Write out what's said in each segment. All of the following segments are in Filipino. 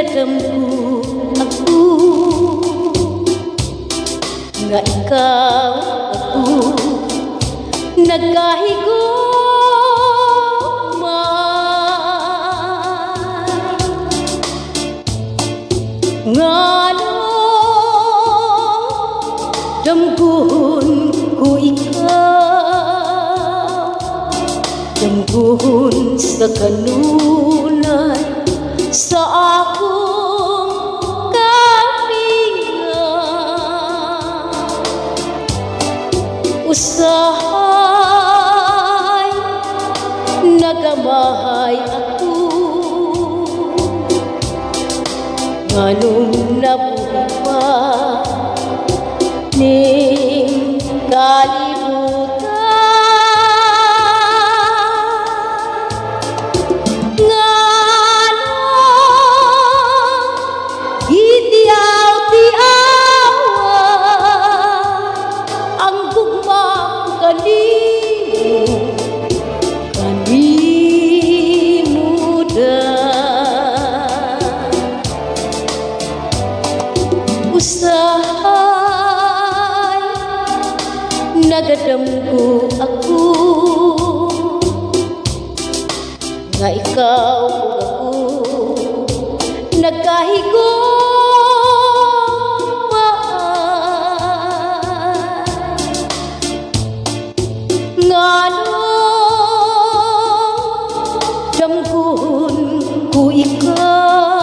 Nagadamku aku nga ikaw ako nagkahigumay ngano damguhon ko ikaw damguhon sa kanunay sa akong kapingan usahay nagamahay ako nganong nabuhi pa ning kalibutan usahay nagadamku ako nga ikaw ug ako nagkahigumay ngano damguhon ko ikaw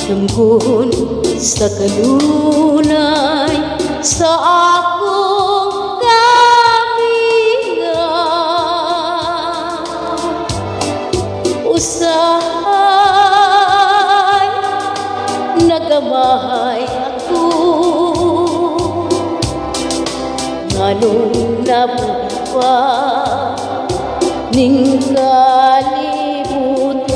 damguhon sa kanunay sa akong kapingan usahay nagamahay ako nganong nabuhi pa ning kalibutan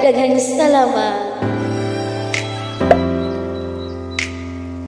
daghang salamat.